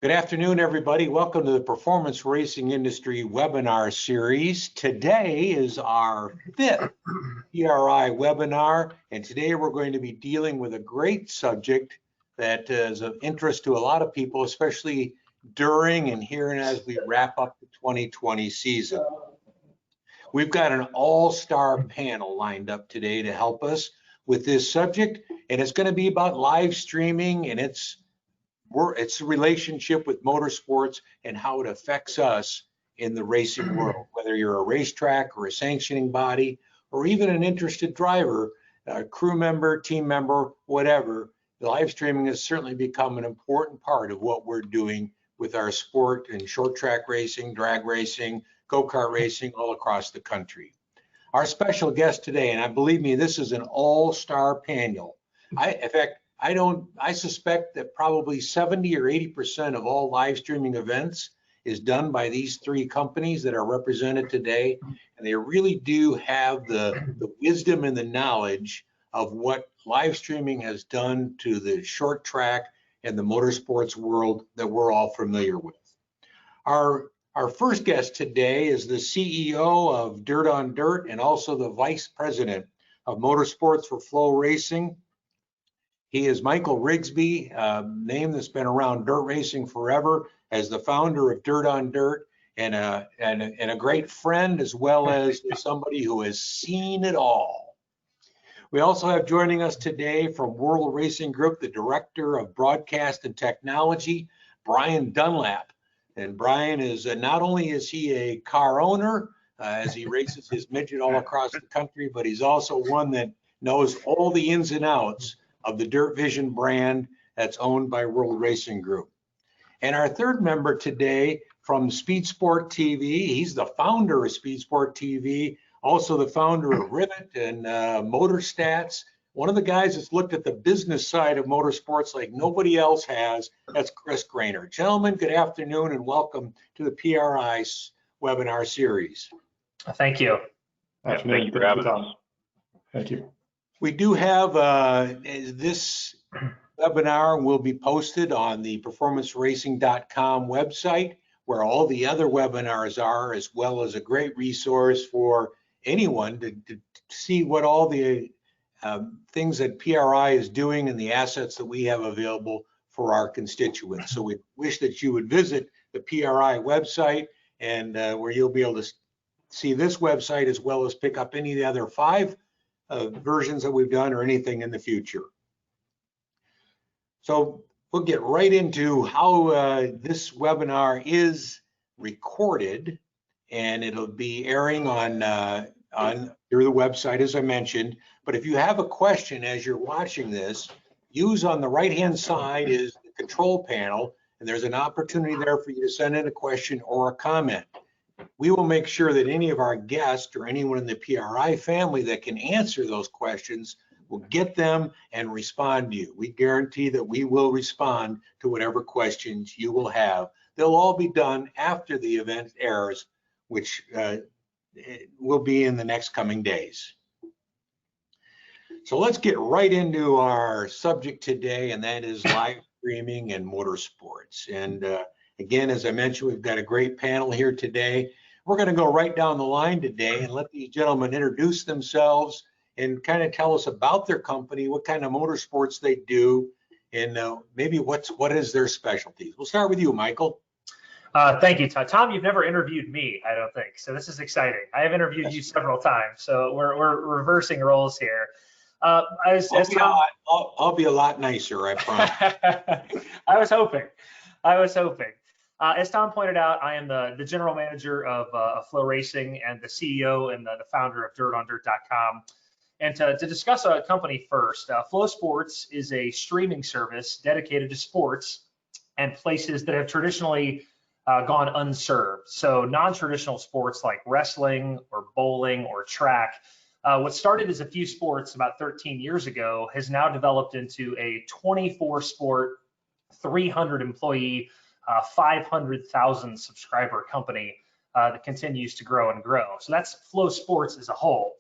Good afternoon, everybody. Welcome to the Performance Racing Industry webinar series. Today is our fifth PRI webinar, and today we're going to be dealing with a great subject that is of interest to a lot of people, especially during and here and as we wrap up the 2020 season. We've got an all-star panel lined up today to help us with this subject, and it's going to be about live streaming and its relationship with motorsports and how it affects us in the racing world, whether you're a racetrack or a sanctioning body, or even an interested driver, a crew member, team member, whatever. The live streaming has certainly become an important part of what we're doing with our sport in short track racing, drag racing, go-kart racing all across the country. Our special guest today, and believe me, this is an all-star panel. I suspect that probably 70 or 80% of all live streaming events is done by these three companies that are represented today. And they really do have the wisdom and the knowledge of what live streaming has done to the short track and the motorsports world that we're all familiar with. Our first guest today is the CEO of Dirt on Dirt and also the Vice President of Motorsports for Flow Racing. He is Michael Rigsby, a name that's been around dirt racing forever, as the founder of Dirt on Dirt, and a great friend, as well as somebody who has seen it all. We also have joining us today from World Racing Group, the Director of Broadcast and Technology, Brian Dunlap. And Brian is, not only is he a car owner, as he races his midget all across the country, but he's also one that knows all the ins and outs of the Dirt Vision brand that's owned by World Racing Group. And our third member today from Speed Sport TV, he's the founder of Speed Sport TV, also the founder of Rivet and Motor Stats. One of the guys that's looked at the business side of motorsports like nobody else has, that's Chris Grainer. Gentlemen, good afternoon and welcome to the PRI webinar series. Thank you. Thank you for having us. Thank you. We do have this webinar will be posted on the performanceracing.com website, where all the other webinars are, as well as a great resource for anyone to see what all the things that PRI is doing and the assets that we have available for our constituents. So we wish that you would visit the PRI website, and where you'll be able to see this website as well as pick up any of the other 5 versions that we've done or anything in the future. So we'll get right into how this webinar is recorded, and it'll be airing on through the website, as I mentioned. But if you have a question as you're watching this, use on the right-hand side is the control panel, and there's an opportunity there for you to send in a question or a comment. We will make sure that any of our guests or anyone in the PRI family that can answer those questions will get them and respond to you. We guarantee that we will respond to whatever questions you will have. They'll all be done after the event airs, which will be in the next coming days. So let's get right into our subject today, and that is live streaming and motorsports. And again, as I mentioned, we've got a great panel here today. We're going to go right down the line today and let these gentlemen introduce themselves and kind of tell us about their company, what kind of motorsports they do, and maybe what is their specialties. We'll start with you, Michael. Thank you, Tom. Tom, you've never interviewed me, I don't think. So this is exciting. I have interviewed you several times, so we're reversing roles here. I'll be a lot nicer, I promise. I was hoping. As Tom pointed out, I am the general manager of Flow Racing and the CEO and the founder of DirtOnDirt.com. And to discuss a company first, Flow Sports is a streaming service dedicated to sports and places that have traditionally gone unserved. So non-traditional sports like wrestling or bowling or track. What started as a few sports about 13 years ago has now developed into a 24-sport, 300 employee, 500,000 subscriber company that continues to grow and grow. So that's Flow Sports as a whole.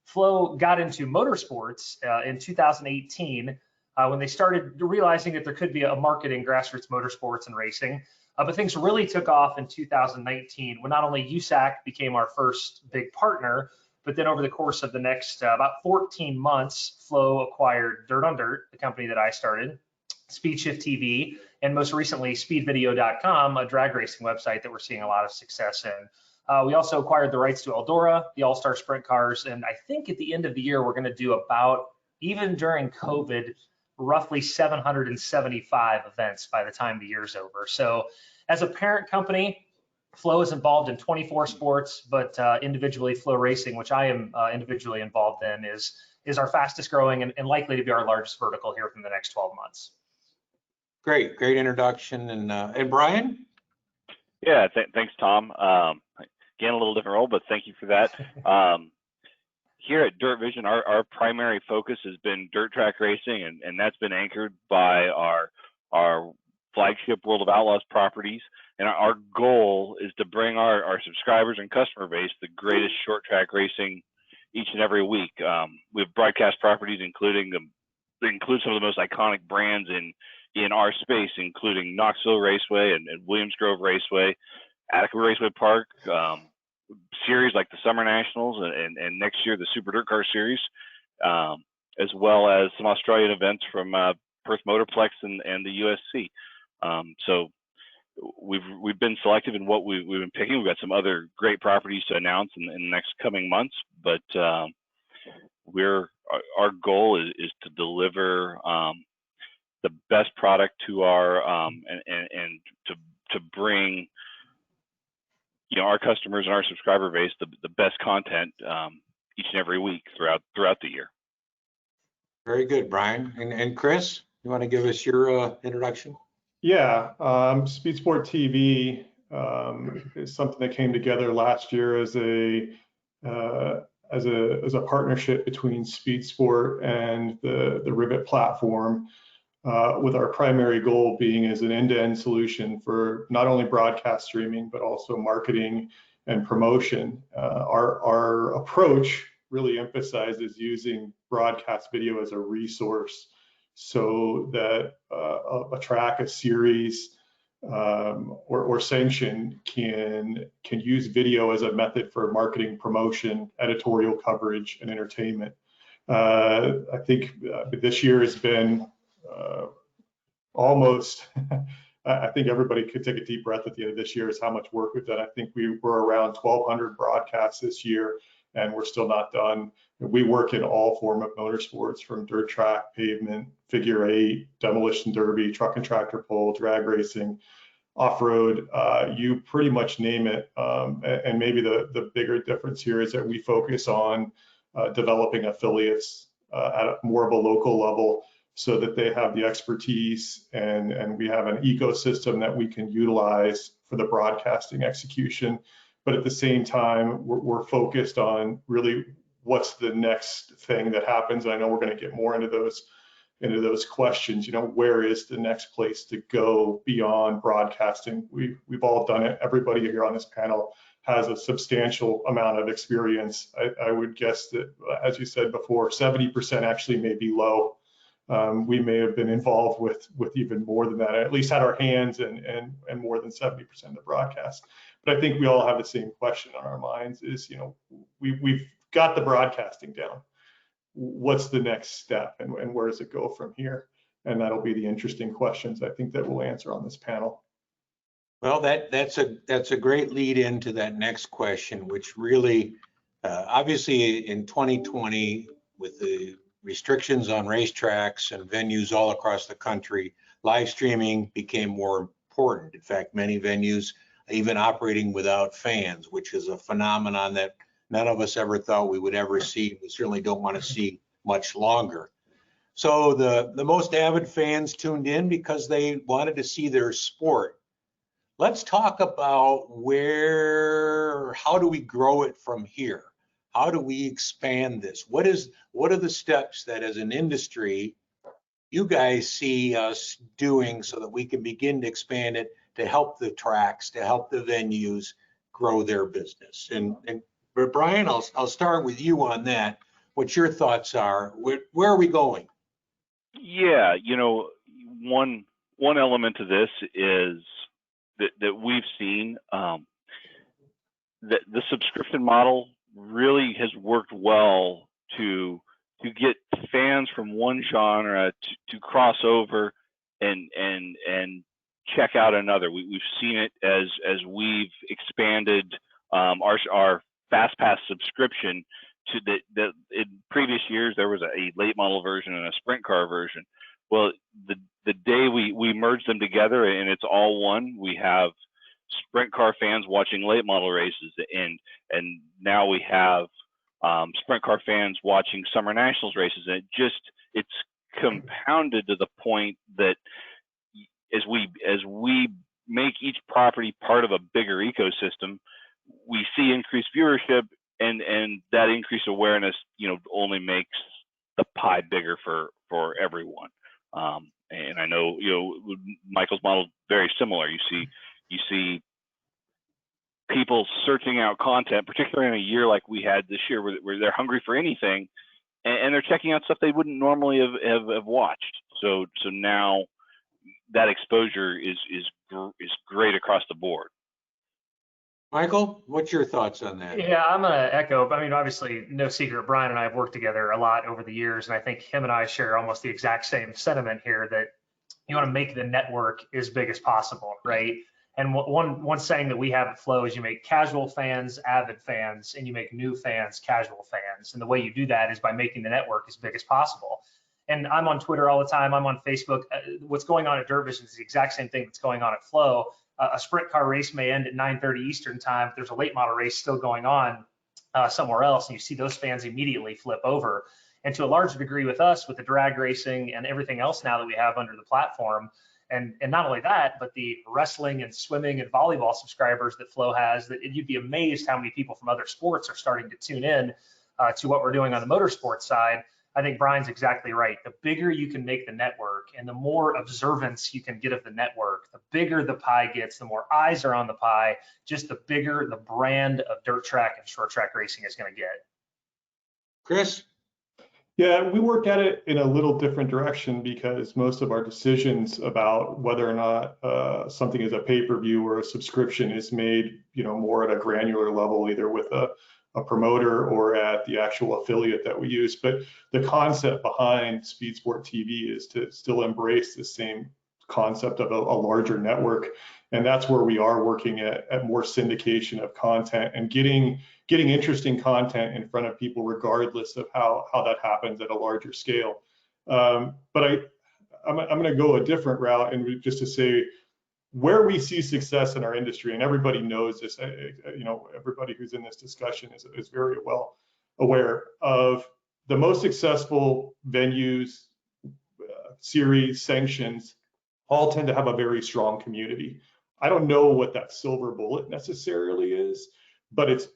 Flow got into motorsports in 2018 when they started realizing that there could be a market in grassroots motorsports and racing. But things really took off in 2019 when not only USAC became our first big partner, but then over the course of the next about 14 months, Flow acquired Dirt on Dirt, the company that I started, SpeedShift TV, and most recently speedvideo.com, a drag racing website that we're seeing a lot of success in. We also acquired the rights to Eldora, the All-Star Sprint cars, and I think at the end of the year, we're going to do about, even during COVID, roughly 775 events by the time the year's over. So as a parent company, Flow is involved in 24 sports, but individually Flow Racing, which I am individually involved in, is our fastest growing and likely to be our largest vertical here within the next 12 months. Great introduction. And Brian? Yeah, thanks, Tom. Again, a little different role, but thank you for that. Here at Dirt Vision, our primary focus has been dirt track racing, and that's been anchored by our flagship World of Outlaws properties. And our goal is to bring our subscribers and customer base the greatest short track racing each and every week. We have broadcast properties include some of the most iconic brands in our space, including Knoxville Raceway and Williams Grove Raceway, Attica Raceway Park, series like the Summer Nationals and next year the Super Dirt Car Series, as well as some Australian events from Perth Motorplex and the USC. So we've been selective in what we've been picking. We've got some other great properties to announce in the next coming months, but our goal is to deliver the best product to our and to bring our customers and our subscriber base the best content each and every week throughout the year. Very good, Brian. And Chris, you want to give us your introduction? Yeah, Speed Sport TV is something that came together last year as a partnership between Speed Sport and the Rivet platform, with our primary goal being as an end-to-end solution for not only broadcast streaming but also marketing and promotion. Our approach really emphasizes using broadcast video as a resource, so that a track, a series, or sanction can use video as a method for marketing, promotion, editorial coverage, and entertainment. I think this year has been almost, I think everybody could take a deep breath at the end of this year is how much work we've done. I think we were around 1,200 broadcasts this year, and we're still not done. We work in all form of motorsports, from dirt track, pavement, figure eight, demolition derby, truck and tractor pull, drag racing, off-road, you pretty much name it. And maybe the bigger difference here is that we focus on developing affiliates at more of a local level, so that they have the expertise and we have an ecosystem that we can utilize for the broadcasting execution. But at the same time, we're focused on really what's the next thing that happens. And I know we're going to get more into those questions. Where is the next place to go beyond broadcasting? We've all done it. Everybody here on this panel has a substantial amount of experience. I would guess that, as you said before, 70% actually may be low. We may have been involved with even more than that, at least had our hands and more than 70% of the broadcast. But I think we all have the same question on our minds: is we've got the broadcasting down. What's the next step, and where does it go from here? And that'll be the interesting questions I think that we'll answer on this panel. Well, that's a great lead into that next question, which really, obviously in 2020, with the restrictions on racetracks and venues all across the country, live streaming became more important. In fact, many venues even operating without fans, which is a phenomenon that none of us ever thought we would ever see. We certainly don't want to see much longer. So the most avid fans tuned in because they wanted to see their sport. Let's talk about how do we grow it from here? How do we expand this? What are the steps that, as an industry, you guys see us doing so that we can begin to expand it, to help the tracks, to help the venues grow their business? But Brian, I'll start with you on that. What your thoughts are? Where are we going? Yeah, one element to this is that we've seen that the subscription model really has worked well to get fans from one genre to cross over and check out another. We've seen it as we've expanded our Fast Pass subscription to that in previous years there was a late model version and a sprint car version. Well, the day we merged them together and it's all one, we have sprint car fans watching late model races, and now we have sprint car fans watching summer nationals races, and it's compounded to the point that as we make each property part of a bigger ecosystem, we see increased viewership, and that increased awareness, only makes the pie bigger for everyone. And I know, Michael's model is very similar. You see people searching out content, particularly in a year like we had this year, where they're hungry for anything, and they're checking out stuff they wouldn't normally have watched. So now that exposure is great across the board. Michael, what's your thoughts on that? Yeah, I'm gonna echo. I mean, obviously, no secret, Brian and I have worked together a lot over the years, and I think him and I share almost the exact same sentiment here, that you want to make the network as big as possible, right? And one saying that we have at Flow is you make casual fans avid fans, and you make new fans casual fans. And the way you do that is by making the network as big as possible. And I'm on Twitter all the time. I'm on Facebook. What's going on at Dirt Vision is the exact same thing that's going on at Flow. A sprint car race may end at 9:30 Eastern time. If there's a late model race still going on somewhere else, and you see those fans immediately flip over. And to a large degree with us, with the drag racing and everything else now that we have under the platform, and not only that, but the wrestling and swimming and volleyball subscribers that Flow has, that you'd be amazed how many people from other sports are starting to tune in to what we're doing on the motorsports side. I think Brian's exactly right. The bigger you can make the network and the more observance you can get of the network, the bigger the pie gets, the more eyes are on the pie, just the bigger the brand of dirt track and short track racing is going to get. Chris? Yeah, we work at it in a little different direction, because most of our decisions about whether or not something is a pay-per-view or a subscription is made, more at a granular level, either with a promoter or at the actual affiliate that we use. But the concept behind Speed Sport TV is to still embrace the same concept of a larger network. And that's where we are working at more syndication of content and getting interesting content in front of people, regardless of how that happens at a larger scale. But I'm going to go a different route, and just to say, where we see success in our industry, and everybody knows this, everybody who's in this discussion is very well aware of the most successful venues, series, sanctions, all tend to have a very strong community. I don't know what that silver bullet necessarily is, but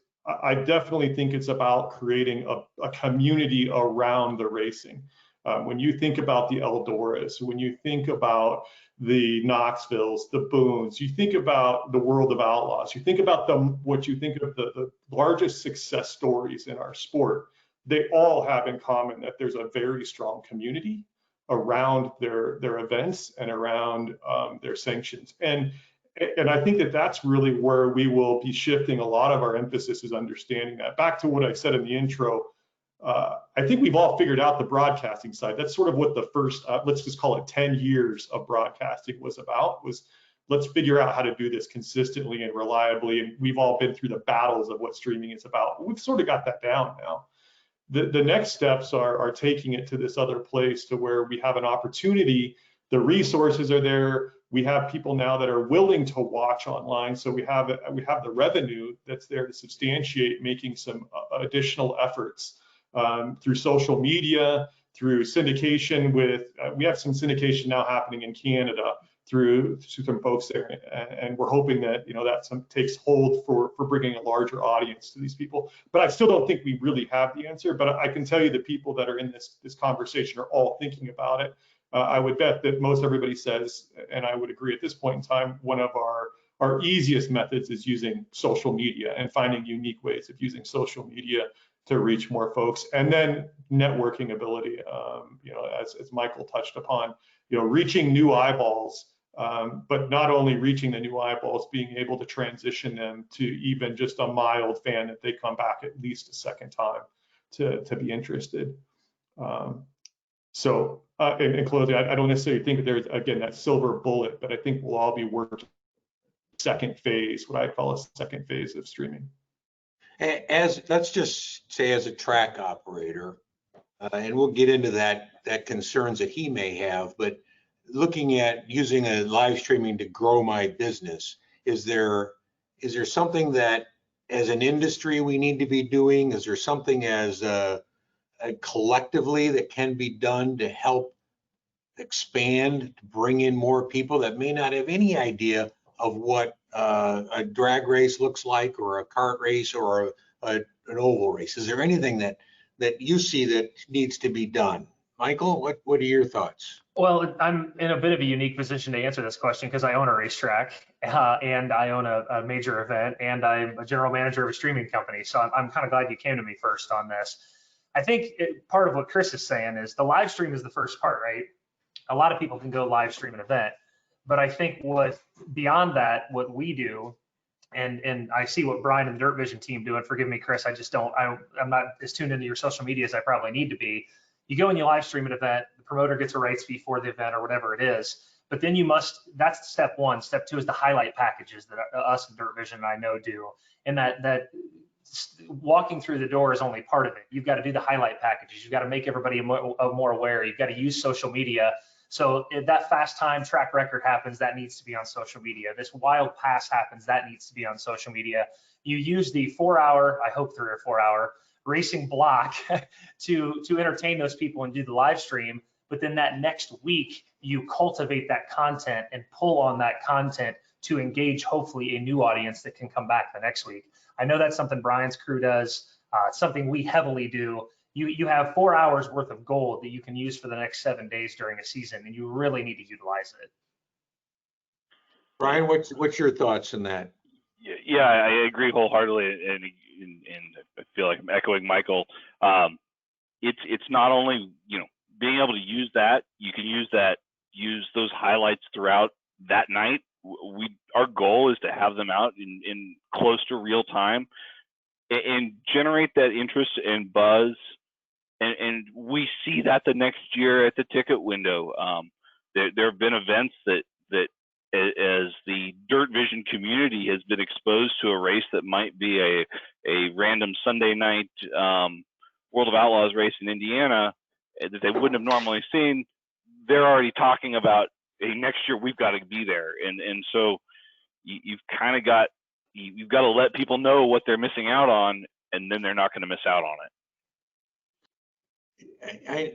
I definitely think it's about creating a community around the racing. When you think about the Eldoras, when you think about the Knoxvilles, the Boones, you think about the World of Outlaws, you think about what you think of the largest success stories in our sport, they all have in common that there's a very strong community around their events and around their sanctions. And I think that's really where we will be shifting a lot of our emphasis, is understanding that. Back to what I said in the intro, I think we've all figured out the broadcasting side. That's sort of what the first, let's just call it 10 years of broadcasting was about, was let's figure out how to do this consistently and reliably. And we've all been through the battles of what streaming is about. We've sort of got that down now. The next steps are taking it to this other place, to where we have an opportunity, the resources are there, we have people now that are willing to watch online, so we have the revenue that's there to substantiate making some additional efforts through social media, through syndication. We have some syndication now happening in Canada through some folks there, and we're hoping that that takes hold for bringing a larger audience to these people. But I still don't think we really have the answer. But I can tell you the people that are in this conversation are all thinking about it. I would bet that most everybody says, and I would agree at this point in time, one of our easiest methods is using social media and finding unique ways of using social media to reach more folks. And then networking ability, as Michael touched upon, reaching new eyeballs, but not only reaching the new eyeballs, being able to transition them to even just a mild fan if they come back at least a second time to be interested. So in closing, I don't necessarily think that there's, again, that silver bullet, but I think we'll all be working second phase, what I call a second phase of streaming. Let's just say as a track operator, and we'll get into that concerns that he may have, but looking at using a live streaming to grow my business, is there something that as an industry we need to be doing? Is there something as collectively that can be done to help expand, to bring in more people that may not have any idea of what a drag race looks like, or a kart race, or an oval race? Is there anything that you see that needs to be done? Michael, what are your thoughts? Well, I'm in a bit of a unique position to answer this question because I own a racetrack and I own a major event, and I'm a general manager of a streaming company. So I'm kind of glad you came to me first on this. I think part of what Chris is saying is the live stream is the first part, right? A lot of people can go live stream an event, but I think beyond that, what we do, and I see what Brian and the Dirt Vision team do, and forgive me, Chris, I'm not as tuned into your social media as I probably need to be. You go and you live stream an event, the promoter gets a rights fee for the event or whatever it is, but then that's step one. Step two is the highlight packages that us and Dirt Vision and I know do. And that walking through the door is only part of it. You've got to do the highlight packages. You've got to make everybody more aware. You've got to use social media. So if that fast time track record happens, that needs to be on social media. This wild pass happens, that needs to be on social media. You use the 4-hour, I hope 3 or 4 hour racing block to entertain those people and do the live stream. But then that next week, you cultivate that content and pull on that content to engage, hopefully, a new audience that can come back the next week. I know that's something Brian's crew does, something we heavily do. You have 4 hours worth of gold that you can use for the next 7 days during a season, and you really need to utilize it. Brian, what's your thoughts on that? Yeah, I agree wholeheartedly, and I feel like I'm echoing Michael. It's not only being able to use that. You can use those highlights throughout that night. Our goal is to have them out in close to real time and generate that interest and buzz. And we see that the next year at the ticket window. There have been events that as the Dirt Vision community has been exposed to a race that might be a random Sunday night World of Outlaws race in Indiana that they wouldn't have normally seen. They're already talking about, hey, next year we've got to be there. And so you've got to let people know what they're missing out on, and then they're not going to miss out on it.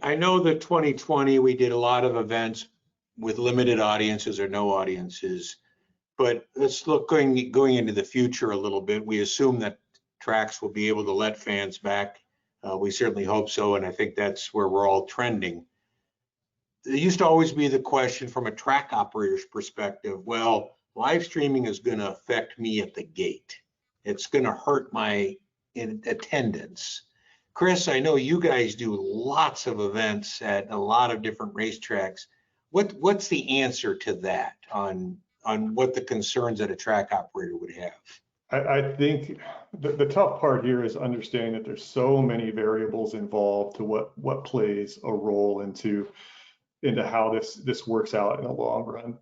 I know that 2020 we did a lot of events with limited audiences or no audiences, but let's look going into the future a little bit. We assume that tracks will be able to let fans back. We certainly hope so, and I think that's where we're all trending. There used to always be the question from a track operator's perspective, well, live streaming is going to affect me at the gate. It's going to hurt my attendance. Chris, I know you guys do lots of events at a lot of different racetracks. What's the answer to that on what the concerns that a track operator would have? I think the tough part here is understanding that there's so many variables involved to what plays a role into how this works out in the long run.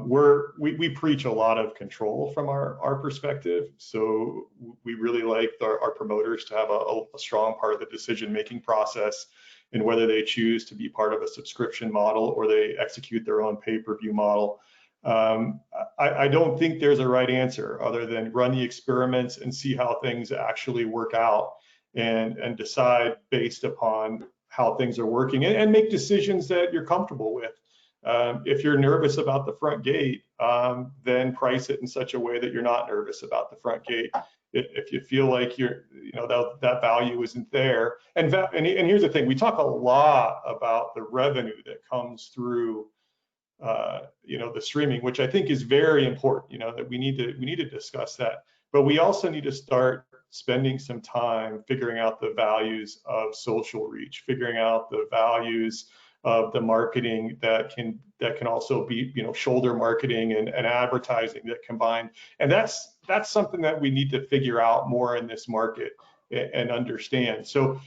We preach a lot of control from our perspective. So we really like our promoters to have a strong part of the decision-making process in whether they choose to be part of a subscription model or they execute their own pay-per-view model. I don't think there's a right answer other than run the experiments and see how things actually work out and decide based upon how things are working and make decisions that you're comfortable with. If you're nervous about the front gate, then price it in such a way that you're not nervous about the front gate. If you feel like that value isn't there, and here's the thing: we talk a lot about the revenue that comes through, the streaming, which I think is very important. That we need to discuss that, but we also need to start spending some time figuring out the values of social reach, figuring out the values of the marketing that can also be, you know, shoulder marketing and advertising that combine. And that's something that we need to figure out more in this market and understand. So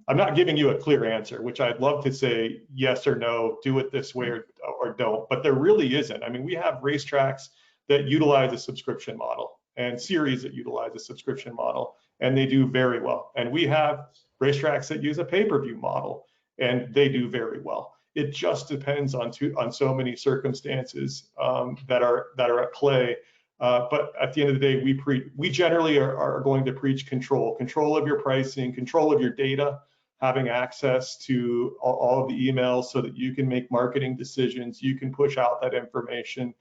I'm not giving you a clear answer, which I'd love to say yes or no, do it this way or don't, but there really isn't. I mean, we have racetracks that utilize a subscription model and series that utilize a subscription model, and they do very well. And we have racetracks that use a pay-per-view model, and they do very well. It just depends on so many circumstances that are at play. But at the end of the day, we generally are going to preach control of your pricing, control of your data, having access to all of the emails so that you can make marketing decisions, you can push out that information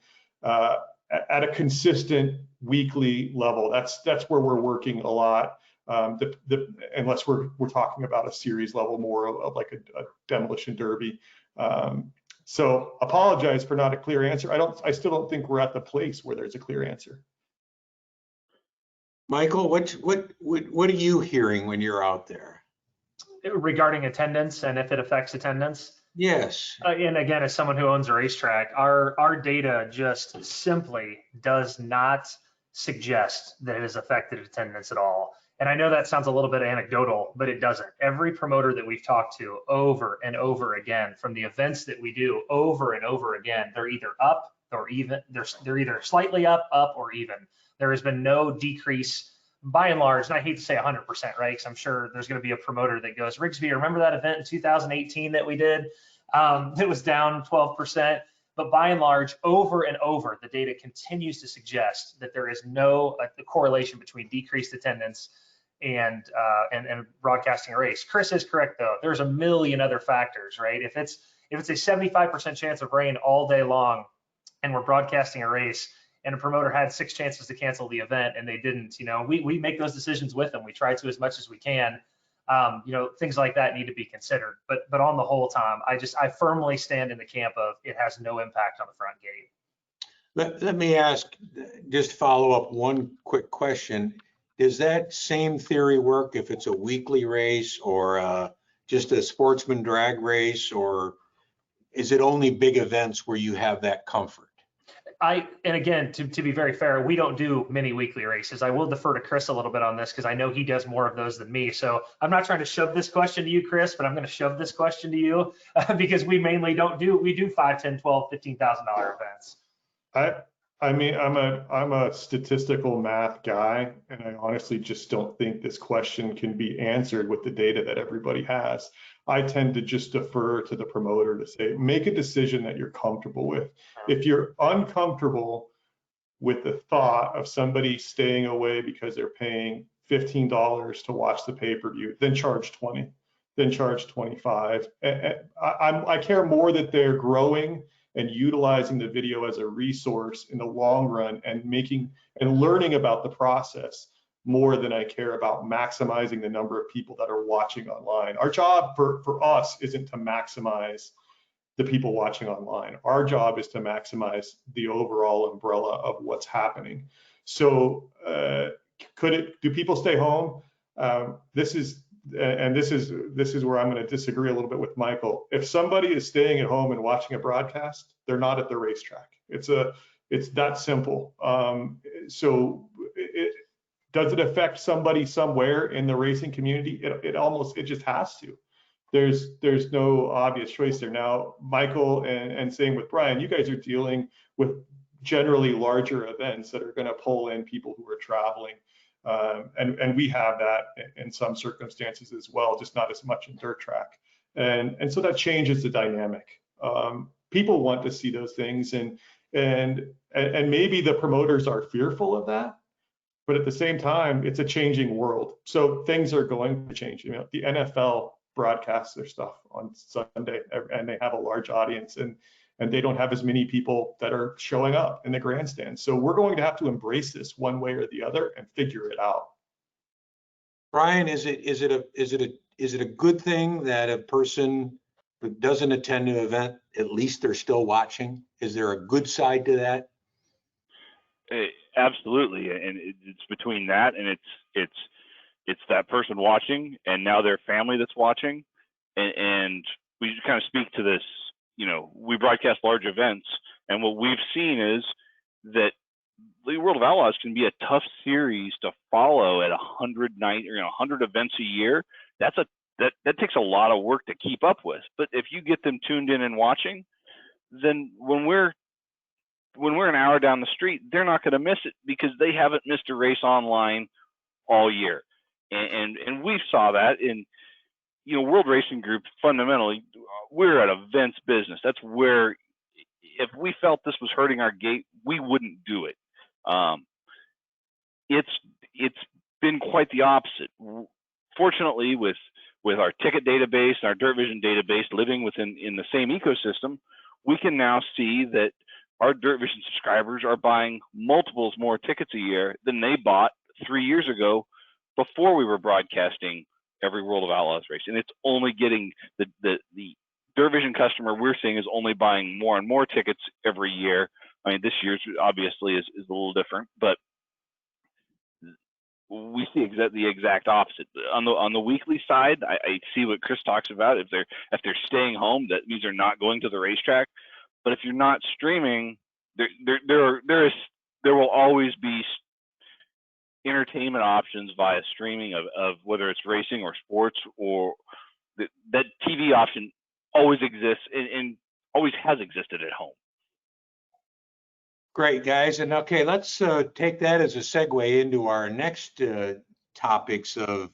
at a consistent weekly level. That's where we're working a lot. Unless we're talking about a series level more of like a demolition derby. So apologize for not a clear answer. I still don't think we're at the place where there's a clear answer. Michael, what are you hearing when you're out there? Regarding attendance and if it affects attendance? Yes. And again, as someone who owns a racetrack, our data just simply does not suggest that it has affected attendance at all. And I know that sounds a little bit anecdotal, but it doesn't. Every promoter that we've talked to over and over again, from the events that we do over and over again, they're either up or even. They're either slightly up or even. There has been no decrease by and large, and I hate to say 100%, right? Because I'm sure there's going to be a promoter that goes, Rigsby, remember that event in 2018 that we did? It was down 12%. But by and large, over and over, the data continues to suggest that there is no correlation between decreased attendance and broadcasting a race. Chris is correct though. There's a million other factors, right? If it's a 75% chance of rain all day long, and we're broadcasting a race, and a promoter had 6 chances to cancel the event and they didn't, you know, we make those decisions with them. We try to as much as we can. You know, things like that need to be considered. But on the whole, Tom, I firmly stand in the camp of it has no impact on the front gate. Let me ask, just follow up one quick question. Does that same theory work if it's a weekly race or just a sportsman drag race, or is it only big events where you have that comfort? And again, to be very fair, we don't do many weekly races. I will defer to Chris a little bit on this because I know he does more of those than me. So I'm not trying to shove this question to you, Chris, but I'm going to shove this question to you because we mainly we do $5, $10, $12, $15,000 events. I mean, I'm a statistical math guy, and I honestly just don't think this question can be answered with the data that everybody has. I tend to just defer to the promoter to say, make a decision that you're comfortable with. If you're uncomfortable with the thought of somebody staying away because they're paying $15 to watch the pay-per-view, then charge 20, then charge 25. I care more that they're growing and utilizing the video as a resource in the long run and learning about the process more than I care about maximizing the number of people that are watching online. Our job for us isn't to maximize the people watching online. Our job is to maximize the overall umbrella of what's happening. So do people stay home? This is where I'm going to disagree a little bit with Michael. If somebody is staying at home and watching a broadcast, they're not at the racetrack. It's that simple. Does it affect somebody somewhere in the racing community? It just has to. There's no obvious choice there. Now, Michael and same with Brian, you guys are dealing with generally larger events that are going to pull in people who are traveling. And we have that in some circumstances as well, just not as much in dirt track. And so that changes the dynamic. People want to see those things, and maybe the promoters are fearful of that, but at the same time, it's a changing world. So things are going to change. You know, the NFL broadcasts their stuff on Sunday, and they have a large audience, and they don't have as many people that are showing up in the grandstand. So we're going to have to embrace this one way or the other and figure it out. Brian, is it a good thing that a person who doesn't attend an event, at least they're still watching? Is there a good side to that? Absolutely, and it's between that and it's that person watching, and now their family that's watching, and we just kind of speak to this. You know, we broadcast large events, and what we've seen is that the World of Outlaws can be a tough series to follow at 100 night or 100 events a year. That takes a lot of work to keep up with. But if you get them tuned in and watching, then when we're an hour down the street, they're not going to miss it because they haven't missed a race online all year. And we saw that in, you know, World Racing Group. Fundamentally, we're an events business. That's where, if we felt this was hurting our gate, we wouldn't do it. It's been quite the opposite. Fortunately, with our ticket database and our Dirt Vision database living in the same ecosystem, we can now see that our Dirt Vision subscribers are buying multiples more tickets a year than they bought 3 years ago before we were broadcasting every World of Outlaws race. And it's only getting the Dirt Vision customer we're seeing is only buying more and more tickets every year. I mean, this year's obviously is a little different, but we see the exact opposite. On the weekly side, I see what Chris talks about. If they're staying home, that means they're not going to the racetrack. But if you're not streaming, there will always be entertainment options via streaming of whether it's racing or sports, or that TV option always exists and always has existed at home. Great, guys. And okay, let's take that as a segue into our next topics of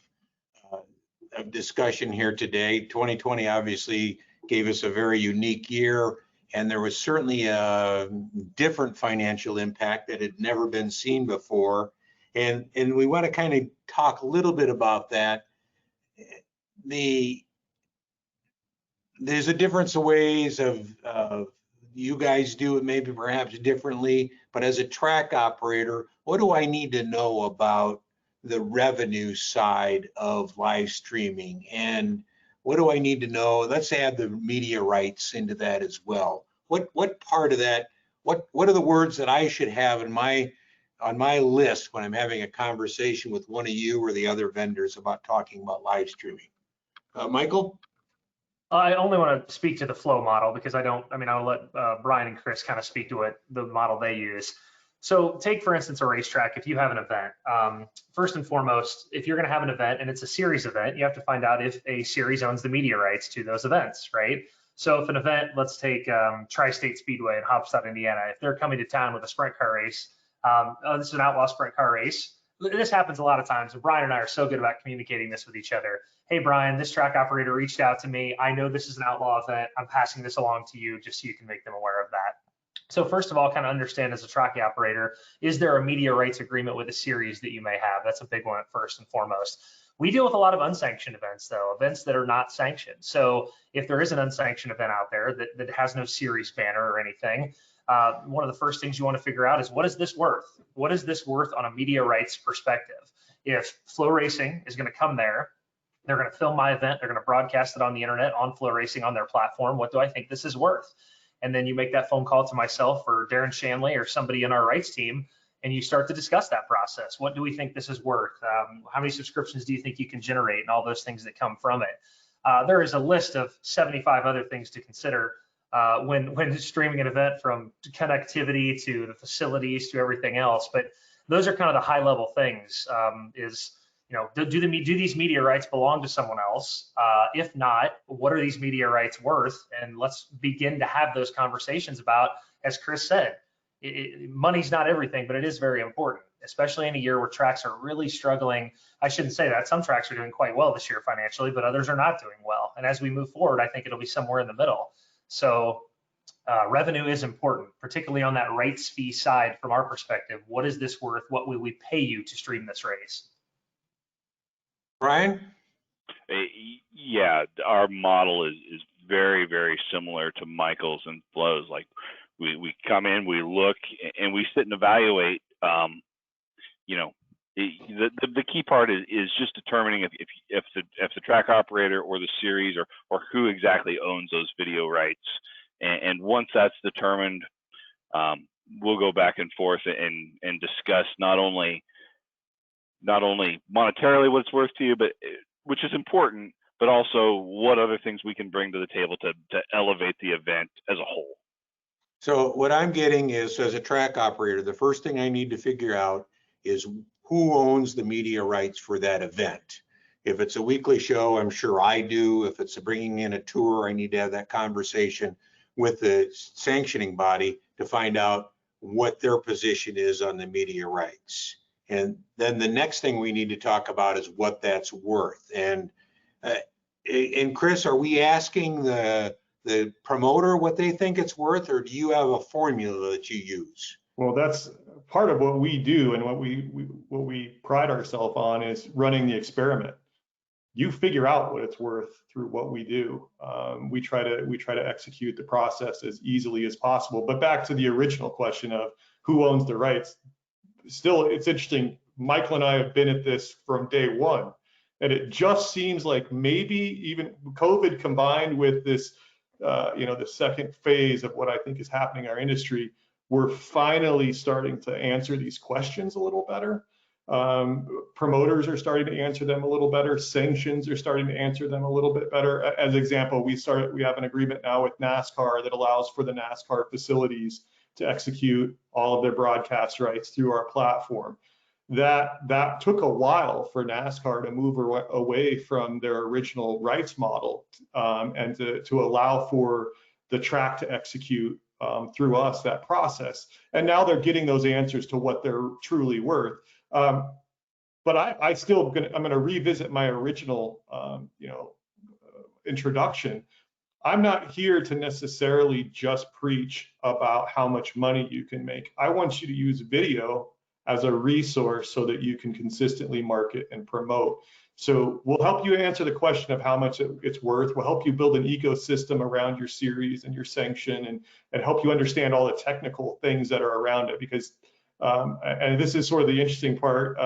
discussion here today. 2020 obviously gave us a very unique year, and there was certainly a different financial impact that had never been seen before. And we want to kind of talk a little bit about that. There's a difference of ways of you guys do it maybe perhaps differently, but as a track operator, what do I need to know about the revenue side of live streaming? And what do I need to know? Let's add the media rights into that as well. What part of that, what are the words that I should have on my list when I'm having a conversation with one of you or the other vendors about talking about live streaming? Michael? I only want to speak to the flow model because I'll let Brian and Chris kind of speak to the model they use. So take, for instance, a racetrack. If you have an event, first and foremost, if you're going to have an event and it's a series event, you have to find out if a series owns the media rights to those events, right? So if an event, let's take Tri-State Speedway in Hopstown, Indiana, if they're coming to town with a sprint car race, this is an outlaw sprint car race. This happens a lot of times, and Brian and I are so good about communicating this with each other. Hey, Brian, this track operator reached out to me. I know this is an outlaw event. I'm passing this along to you just so you can make them aware of that. So first of all, kind of understand as a track operator, is there a media rights agreement with a series that you may have? That's a big one at first and foremost. We deal with a lot of unsanctioned events, though, events that are not sanctioned. So if there is an unsanctioned event out there that has no series banner or anything, one of the first things you want to figure out is, what is this worth? What is this worth on a media rights perspective? If Flow Racing is going to come there, they're going to film my event, they're going to broadcast it on the internet, on Flow Racing, on their platform, what do I think this is worth? And then you make that phone call to myself or Darren Shanley or somebody in our rights team, and you start to discuss that process. What do we think this is worth? How many subscriptions do you think you can generate, and all those things that come from it? There is a list of 75 other things to consider when streaming an event, from connectivity to the facilities to everything else. But those are kind of the high level things. Do these media rights belong to someone else? If not, what are these media rights worth? And let's begin to have those conversations about, as Chris said, money's not everything, but it is very important, especially in a year where tracks are really struggling. I shouldn't say that. Some tracks are doing quite well this year financially, but others are not doing well. And as we move forward, I think it'll be somewhere in the middle. So revenue is important, particularly on that rights fee side from our perspective. What is this worth? What will we pay you to stream this race? Brian? Yeah, our model is very, very similar to Michael's and Flo's. Like we come in, we look, and we sit and evaluate. The key part is just determining if the track operator or the series or who exactly owns those video rights. And once that's determined, we'll go back and forth and discuss not only monetarily what it's worth to you, but which is important, but also what other things we can bring to the table to elevate the event as a whole. So what I'm getting is, as a track operator, the first thing I need to figure out is who owns the media rights for that event. If it's a weekly show, I'm sure I do. If it's bringing in a tour, I need to have that conversation with the sanctioning body to find out what their position is on the media rights. And then the next thing we need to talk about is what that's worth. And Chris, are we asking the promoter what they think it's worth, or do you have a formula that you use? Well, that's part of what we do, and what we pride ourselves on is running the experiment. You figure out what it's worth through what we do. We try to execute the process as easily as possible. But back to the original question of who owns the rights. Still, it's interesting. Michael and I have been at this from day one, and it just seems like maybe even COVID combined with this, the second phase of what I think is happening in our industry, we're finally starting to answer these questions a little better. Promoters are starting to answer them a little better. Sanctions are starting to answer them a little bit better. As an example, we have an agreement now with NASCAR that allows for the NASCAR facilities to execute all of their broadcast rights through our platform. That took a while for NASCAR to move away from their original rights model and to allow for the track to execute through us that process. And now they're getting those answers to what they're truly worth. But I'm going to revisit my original, introduction. I'm not here to necessarily just preach about how much money you can make. I want you to use video as a resource so that you can consistently market and promote. So we'll help you answer the question of how much it's worth. We'll help you build an ecosystem around your series and your sanction, and help you understand all the technical things that are around it. Because and this is sort of the interesting part.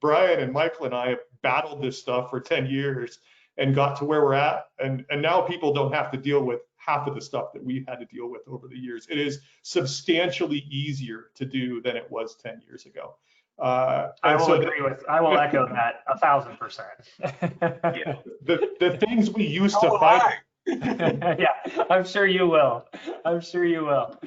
Brian and Michael and I have battled this stuff for 10 years and got to where we're at. And now people don't have to deal with half of the stuff that we've had to deal with over the years. It is substantially easier to do than it was 10 years ago. I will echo that 1,000%. Yeah. The things we used to fight. Yeah, I'm sure you will. I'm sure you will.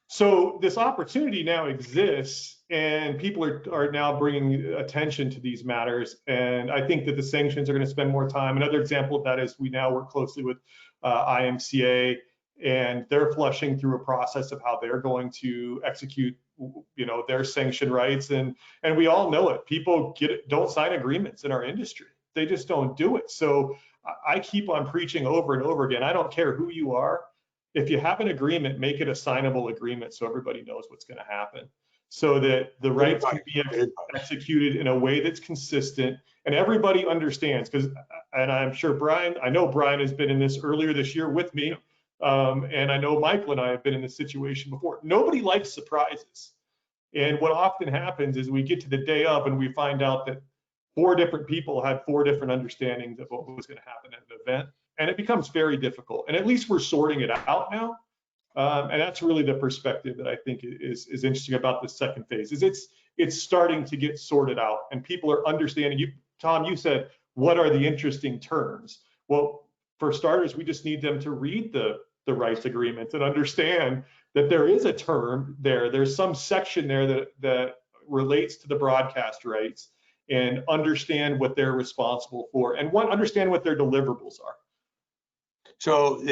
So this opportunity now exists, and people are now bringing attention to these matters. And I think that the sanctions are going to spend more time. Another example of that is we now work closely with IMCA, and they're flushing through a process of how they're going to execute, their sanction rights. And we all know it. People don't sign agreements in our industry. They just don't do it. So I keep on preaching over and over again. I don't care who you are. If you have an agreement, make it a signable agreement so everybody knows what's going to happen, so that the rights can be executed in a way that's consistent and everybody understands. And I'm sure I know Brian has been in this earlier this year with me, and I know Michael and I have been in this situation before. Nobody likes surprises. And what often happens is we get to the day of and we find out that 4 different people had 4 different understandings of what was going to happen at an event. And it becomes very difficult. And at least we're sorting it out now. And that's really the perspective that I think is interesting about this second phase, is it's starting to get sorted out and people are understanding. Tom, you said, what are the interesting terms? Well, for starters, we just need them to read the rights agreements and understand that there is a term there. There's some section there that relates to the broadcast rights, and understand what they're responsible for, and understand what their deliverables are. So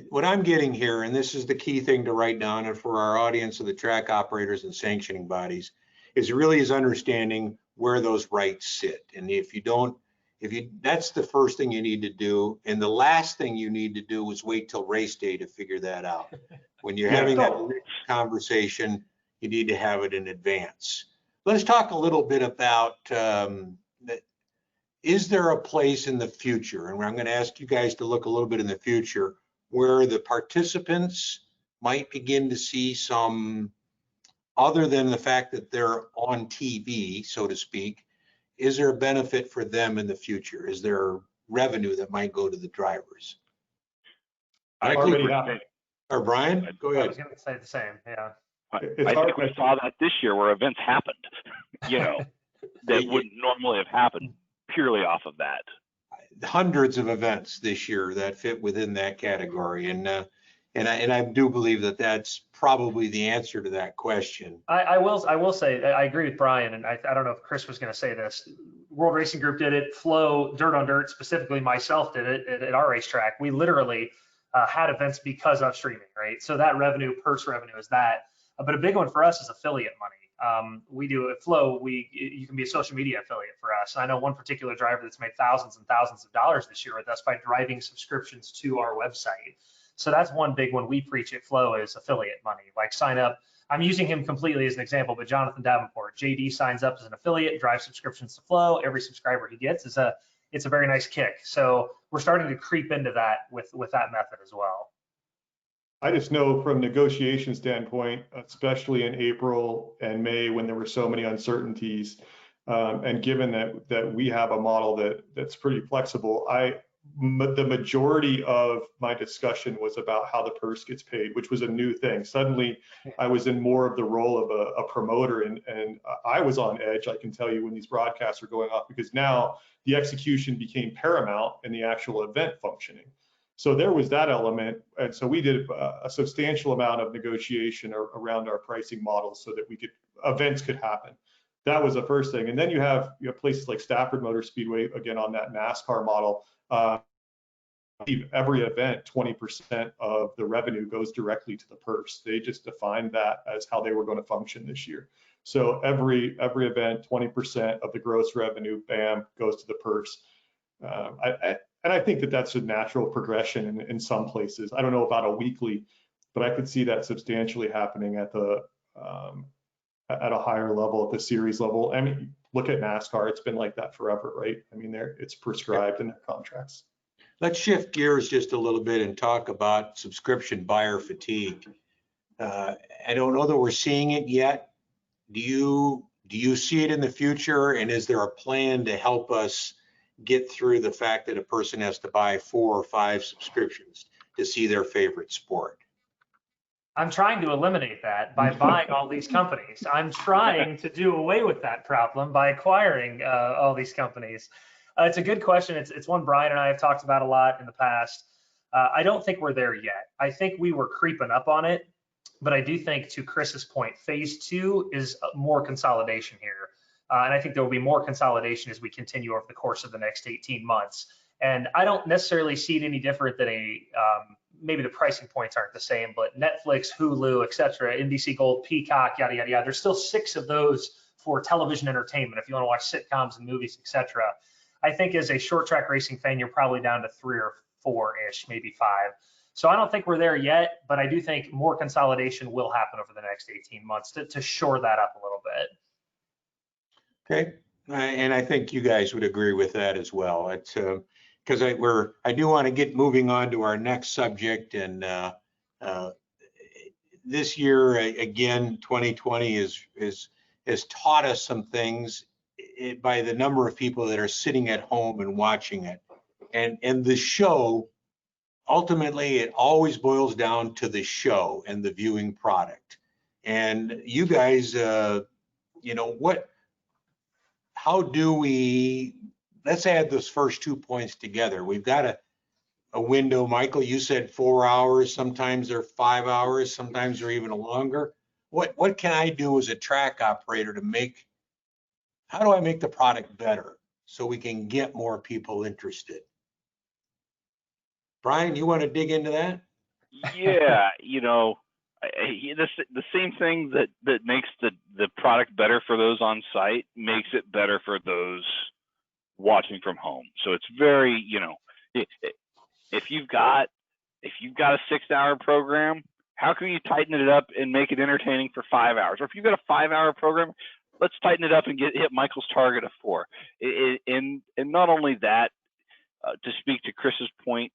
what I'm getting here, and this is the key thing to write down, and for our audience of the track operators and sanctioning bodies, is understanding where those rights sit. And that's the first thing you need to do. And the last thing you need to do is wait till race day to figure that out. When you're having that conversation, you need to have it in advance. Let's talk a little bit about is there a place in the future, and I'm going to ask you guys to look a little bit in the future, where the participants might begin to see some, other than the fact that they're on TV, so to speak, is there a benefit for them in the future? Is there revenue that might go to the drivers? Already happened. Or Brian, go ahead. I was going to say the same, yeah. I think we saw that this year where events happened, that wouldn't normally have happened purely off of that. Hundreds of events this year that fit within that category. And I do believe that that's probably the answer to that question. I will say, I agree with Brian, and I don't know if Chris was going to say this. World Racing Group did it. Flow, Dirt on Dirt, specifically myself did it at our racetrack. We literally had events because of streaming, right? So that revenue, purse revenue is that. But a big one for us is affiliate money. We do at Flow, you can be a social media affiliate for us. And I know one particular driver that's made thousands and thousands of dollars this year with us by driving subscriptions to our website. So that's one big one we preach at Flow is affiliate money. Like sign up. I'm using him completely as an example, but Jonathan Davenport, JD signs up as an affiliate, drives subscriptions to Flow. Every subscriber he gets it's a very nice kick. So we're starting to creep into that with that method as well. I just know from negotiation standpoint, especially in April and May when there were so many uncertainties, and given that we have a model that's pretty flexible, the majority of my discussion was about how the purse gets paid, which was a new thing. Suddenly, I was in more of the role of a promoter, and I was on edge, I can tell you, when these broadcasts were going off, because now the execution became paramount in the actual event functioning. So there was that element, and so we did a substantial amount of negotiation around our pricing models so that events could happen. That was the first thing, and then you have places like Stafford Motor Speedway, again on that NASCAR model. Every event, 20% of the revenue goes directly to the purse. They just defined that as how they were going to function this year. So every event, 20% of the gross revenue, bam, goes to the purse. And I think that that's a natural progression in some places. I don't know about a weekly, but I could see that substantially happening at a higher level, at the series level. I mean, look at NASCAR; it's been like that forever, right? I mean, it's prescribed in their contracts. Let's shift gears just a little bit and talk about subscription buyer fatigue. I don't know that we're seeing it yet. Do you see it in the future? And is there a plan to help us get through the fact that a person has to buy 4 or 5 subscriptions to see their favorite sport? I'm trying to eliminate that by buying all these companies. I'm trying to do away with that problem by acquiring all these companies. It's a good question. It's one Brian and I have talked about a lot in the past. I don't think we're there yet. I think we were creeping up on it, but I do think, to Chris's point, phase 2 is more consolidation here. And I think there will be more consolidation as we continue over the course of the next 18 months. And I don't necessarily see it any different than maybe the pricing points aren't the same, but Netflix, Hulu, et cetera, NBC Gold, Peacock, yada, yada, yada. There's still 6 of those for television entertainment if you want to watch sitcoms and movies, et cetera. I think as a short track racing fan, you're probably down to 3 or 4-ish, maybe 5. So I don't think we're there yet, but I do think more consolidation will happen over the next 18 months to shore that up a little bit. Okay, and I think you guys would agree with that as well. It's because I do want to get moving on to our next subject, and this year again, 2020 has taught us some things by the number of people that are sitting at home and watching it, and the show. Ultimately, it always boils down to the show and the viewing product. And you guys, how do we, let's add those first 2 points together. We've got a window. Michael, you said 4 hours, sometimes they're 5 hours, sometimes they're even longer. What can I do as a track operator how do I make the product better so we can get more people interested? Brian, you want to dig into that? Yeah, the same thing that makes the product better for those on site makes it better for those watching from home. So it's very, if you've got a 6-hour program, how can you tighten it up and make it entertaining for 5 hours? Or if you've got a 5-hour program, let's tighten it up and hit Michael's target of 4. And not only that, to speak to Chris's point,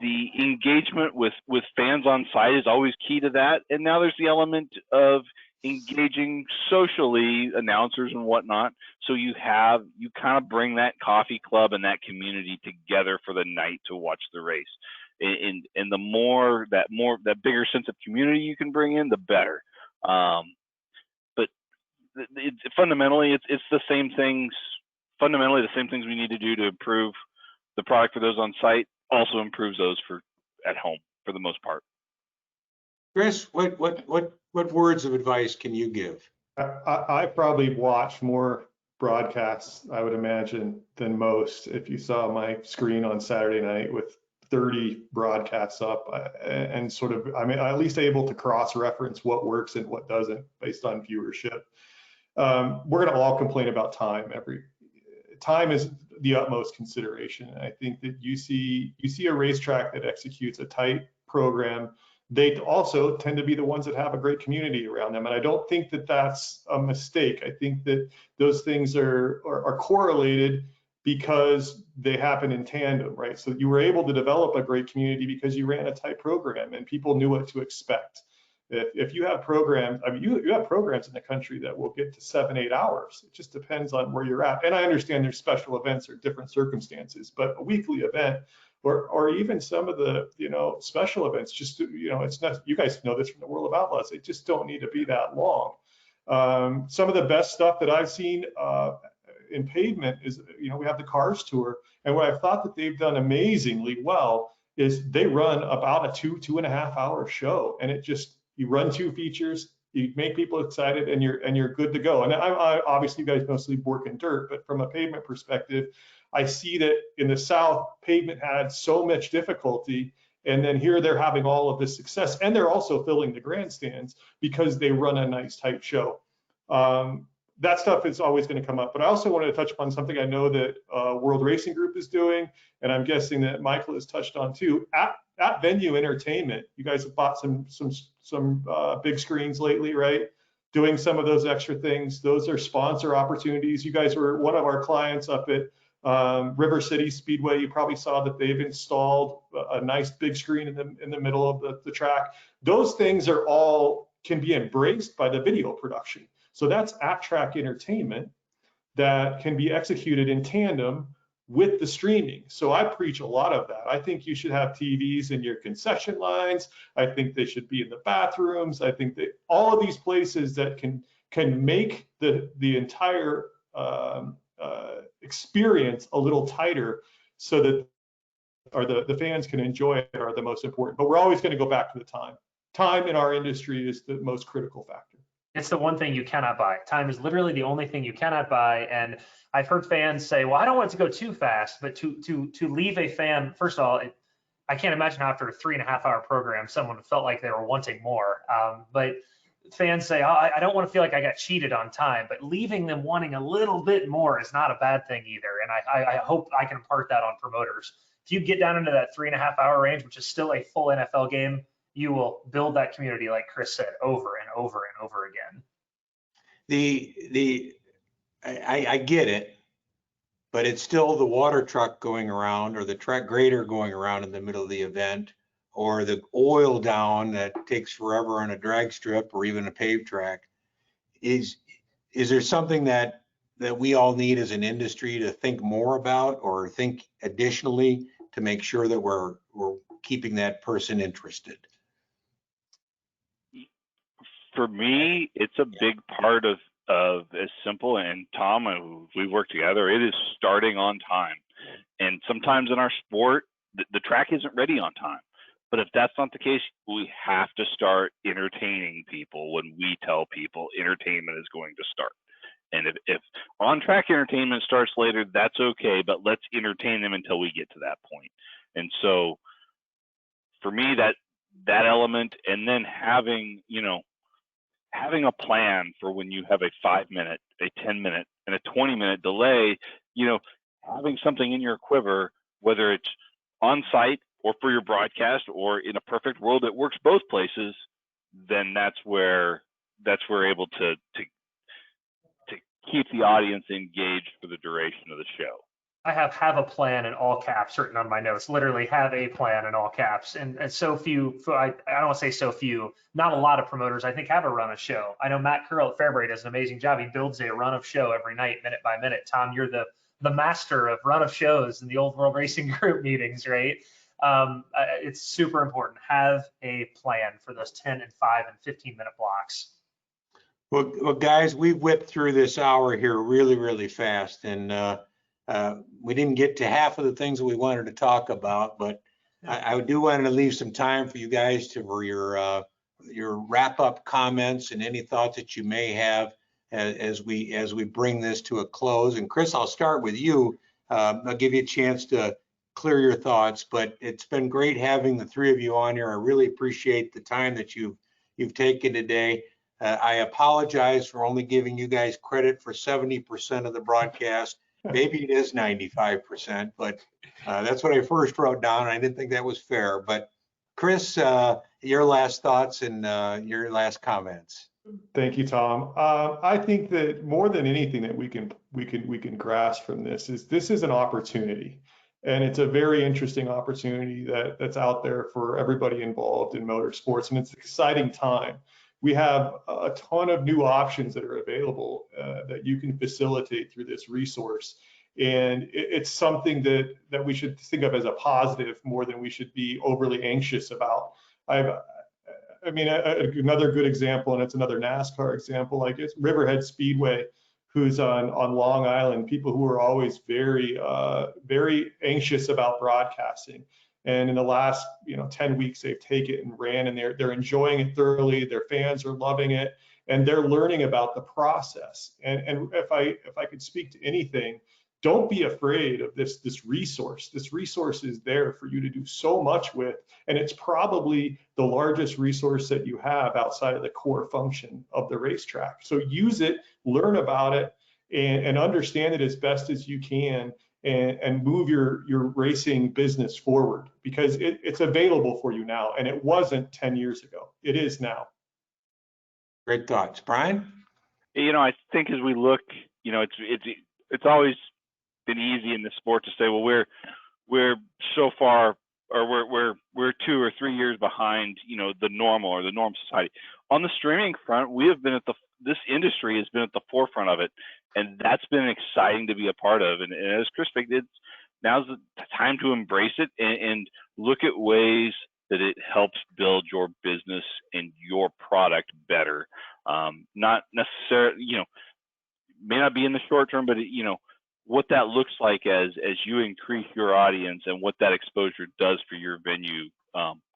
the engagement with fans on site is always key to that. And now there's the element of engaging socially, announcers and whatnot. So you kind of bring that coffee club and that community together for the night to watch the race. and the more that bigger sense of community you can bring in, the better. But fundamentally, it's the same things. Fundamentally, the same things we need to do to improve the product for those on site also improves those for at home for the most part. Chris, what words of advice can you give? I probably watch more broadcasts, I would imagine, than most. If you saw my screen on Saturday night with 30 broadcasts up, and sort of, I mean, at least able to cross-reference what works and what doesn't based on viewership. We're going to all complain about time. Time is the utmost consideration. And I think that you see a racetrack that executes a tight program. They also tend to be the ones that have a great community around them. And I don't think that that's a mistake. I think that those things are correlated because they happen in tandem, right? So you were able to develop a great community because you ran a tight program and people knew what to expect. If you have programs, I mean, you have programs in the country that will get to 7-8 hours. It just depends on where you're at. And I understand there's special events or different circumstances, but a weekly event or even some of the, special events, just, it's not, you guys know this from the world of outlaws, they just don't need to be that long. Some of the best stuff that I've seen in pavement is, we have the Cars Tour, and what I've thought that they've done amazingly well is they run about a 2.5 hour show, and it just, you run 2 features, you make people excited, and you're good to go. And I obviously, you guys mostly work in dirt, but from a pavement perspective, I see that in the South, pavement had so much difficulty, and then here they're having all of this success, and they're also filling the grandstands because they run a nice tight show. That stuff is always going to come up, but I also wanted to touch upon something I know that World Racing Group is doing, and I'm guessing that Michael has touched on too. At Venue Entertainment, you guys have bought some big screens lately, right? Doing some of those extra things. Those are sponsor opportunities. You guys were one of our clients up at River City Speedway. You probably saw that they've installed a nice big screen in the middle of the track. Those things are all can be embraced by the video production. So that's at-track entertainment that can be executed in tandem with the streaming. So I preach a lot of that. I think you should have TVs in your concession lines. I think they should be in the bathrooms. I think that all of these places that can make the entire experience a little tighter so that the fans can enjoy it are the most important. But we're always going to go back to the time. Time in our industry is the most critical factor. It's the one thing you cannot buy. Time is literally the only thing you cannot buy. And I've heard fans say, well, I don't want it to go too fast, but to leave a fan, first of all, I can't imagine after a 3.5 hour program, someone felt like they were wanting more. But fans say, oh, I don't want to feel like I got cheated on time, but leaving them wanting a little bit more is not a bad thing either. And I hope I can impart that on promoters. If you get down into that 3.5 hour range, which is still a full NFL game, you will build that community, like Chris said, over and over and over again. I get it, but it's still the water truck going around or the track grader going around in the middle of the event, or the oil down that takes forever on a drag strip or even a paved track. Is there something that we all need as an industry to think more about or think additionally to make sure that we're keeping that person interested? For me, it's a big part of as simple, and Tom, we work together, it is starting on time. And sometimes in our sport, the track isn't ready on time. But if that's not the case, we have to start entertaining people when we tell people entertainment is going to start. And if on-track entertainment starts later, that's okay, but let's entertain them until we get to that point. And so for me, that element, and then having a plan for when you have a 5-minute, a 10-minute, and a 20-minute delay, having something in your quiver, whether it's on site or for your broadcast, or in a perfect world that works both places, then that's where we're able to keep the audience engaged for the duration of the show. I have a plan in all caps written on my notes, literally have a plan in all caps. And so few, I don't want to say so few, not a lot of promoters, I think, have a run of show. I know Matt Curl at Fairbury does an amazing job. He builds a run of show every night, minute by minute. Tom, you're the master of run of shows in the old World Racing Group meetings, right? It's super important. Have a plan for those 10 and 5 and 15-minute blocks. Well, guys, we've whipped through this hour here really, really fast, and we didn't get to half of the things that we wanted to talk about, but I do want to leave some time for you guys for your wrap-up comments and any thoughts that you may have as we bring this to a close. And Chris, I'll start with you. I'll give you a chance to clear your thoughts, but it's been great having the three of you on here. I really appreciate the time that you've taken today. I apologize for only giving you guys credit for 70% of the broadcast. Maybe it is 95%, but that's what I first wrote down. I didn't think that was fair. But Chris, your last thoughts and your last comments. Thank you, Tom. I think that more than anything that we can grasp from this is an opportunity, and it's a very interesting opportunity that's out there for everybody involved in motorsports, and it's an exciting time. We have a ton of new options that are available that you can facilitate through this resource. And it's something that we should think of as a positive more than we should be overly anxious about. Another good example, and it's another NASCAR example, like it's Riverhead Speedway, who's on Long Island, people who are always very, very anxious about broadcasting. And in the last 10 weeks, they've taken it and ran, and they're enjoying it thoroughly. Their fans are loving it, and they're learning about the process. And if I could speak to anything, don't be afraid of this resource. This resource is there for you to do so much with, and it's probably the largest resource that you have outside of the core function of the racetrack. So use it, learn about it, and understand it as best as you can. And move your racing business forward, because it's available for you now, and it wasn't 10 years ago. It is now. Great thoughts, Brian. I think as we look, it's always been easy in the sport to say, well, we're so far, or we're 2 or 3 years behind, the normal or the norm society. On the streaming front, we have been this industry has been at the forefront of it, and that's been exciting to be a part of. And as Chris did, now's the time to embrace it and look at ways that it helps build your business and your product better. Not necessarily, may not be in the short term, but what that looks like as you increase your audience and what that exposure does for your venue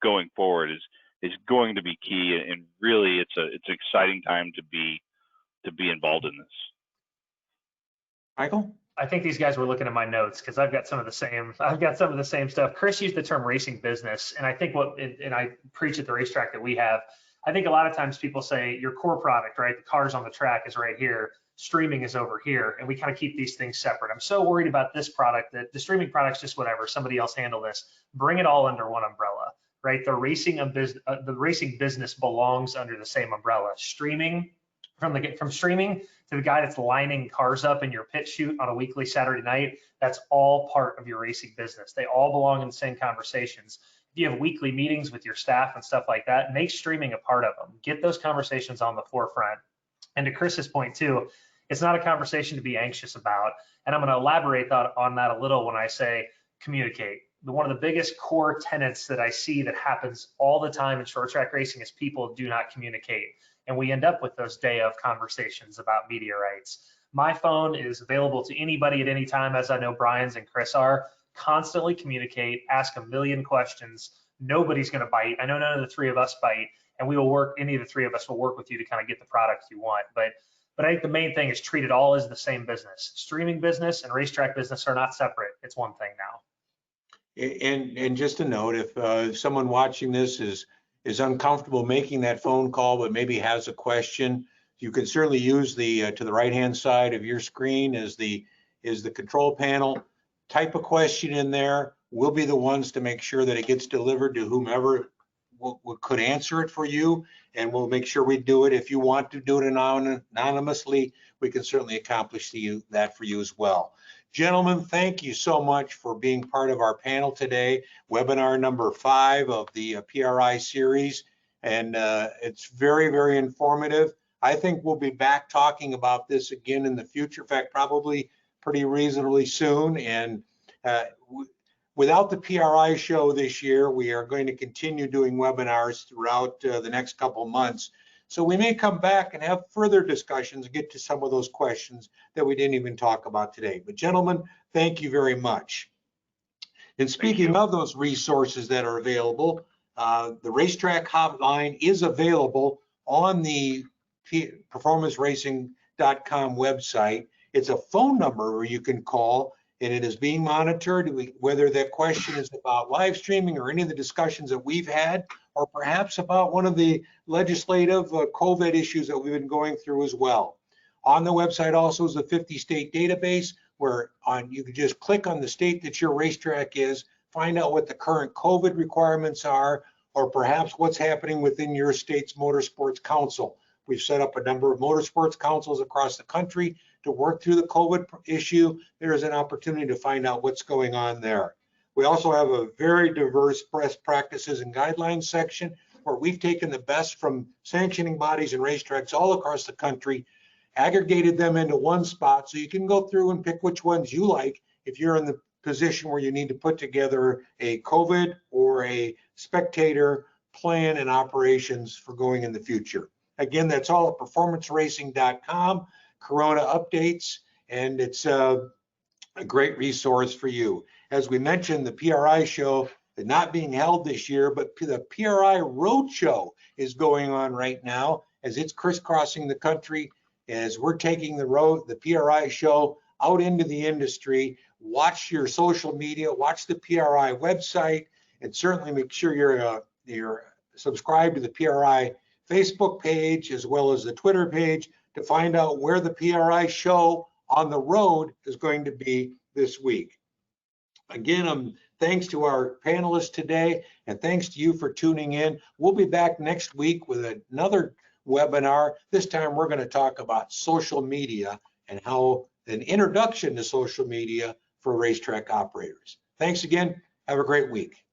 going forward is going to be key. And really, it's an exciting time to be involved in this. Michael? I think these guys were looking at my notes because I've got some of the same stuff. Chris used the term racing business, and I think and I preach at the racetrack that we have. I think a lot of times people say your core product, right? The cars on the track is right here. Streaming is over here, and we kind of keep these things separate. I'm so worried about this product that the streaming product's just whatever. Somebody else handle this. Bring it all under one umbrella, right? The racing business belongs under the same umbrella. Streaming, from streaming to the guy that's lining cars up in your pit chute on a weekly Saturday night, that's all part of your racing business. They all belong in the same conversations. If you have weekly meetings with your staff and stuff like that, make streaming a part of them. Get those conversations on the forefront. And to Chris's point too, it's not a conversation to be anxious about. And I'm going to elaborate on that a little when I say communicate. One of the biggest core tenets that I see that happens all the time in short track racing is people do not communicate. And we end up with those day of conversations about media rights. My phone is available to anybody at any time, as I know Brian's and Chris are. Constantly communicate, ask a million questions. Nobody's going to bite. I know none of the three of us bite, and any of the three of us will work with you to kind of get the product you want. But I think the main thing is treat it all as the same business. Streaming business and racetrack business are not separate. It's one thing now. And just a note, if someone watching this is uncomfortable making that phone call, but maybe has a question, you can certainly use the to the right-hand side of your screen is the control panel. Type a question in there. We'll be the ones to make sure that it gets delivered to whomever could answer it for you, and we'll make sure we do it. If you want to do it anonymously, we can certainly accomplish that for you as well. Gentlemen, thank you so much for being part of our panel today, webinar number 5 of the PRI series, and it's very, very informative. I think we'll be back talking about this again in the future, in fact, probably pretty reasonably soon, and Without the PRI show this year, we are going to continue doing webinars throughout the next couple months. So we may come back and have further discussions, get to some of those questions that we didn't even talk about today. But gentlemen, thank you very much. And speaking of those resources that are available, the racetrack hotline is available on the performanceracing.com website. It's a phone number where you can call, and it is being monitored, whether that question is about live streaming or any of the discussions that we've had, or perhaps about one of the legislative COVID issues that we've been going through as well. On the website also is a 50-state database where you can just click on the state that your racetrack is, find out what the current COVID requirements are, or perhaps what's happening within your state's motorsports council. We've set up a number of motorsports councils across the country to work through the COVID issue. There is an opportunity to find out what's going on there. We also have a very diverse best practices and guidelines section where we've taken the best from sanctioning bodies and racetracks all across the country, aggregated them into one spot so you can go through and pick which ones you like if you're in the position where you need to put together a COVID or a spectator plan and operations for going in the future. Again, that's all at performanceracing.com, Corona updates, and it's a great resource for you. As we mentioned, the PRI show is not being held this year, but the PRI Roadshow is going on right now as it's crisscrossing the country, as we're taking the PRI show out into the industry. Watch your social media, watch the PRI website, and certainly make sure you're subscribed to the PRI Facebook page as well as the Twitter page to find out where the PRI show on the road is going to be this week. Again, thanks to our panelists today, and thanks to you for tuning in. We'll be back next week with another webinar. This time we're going to talk about social media and how an introduction to social media for racetrack operators. Thanks again. Have a great week.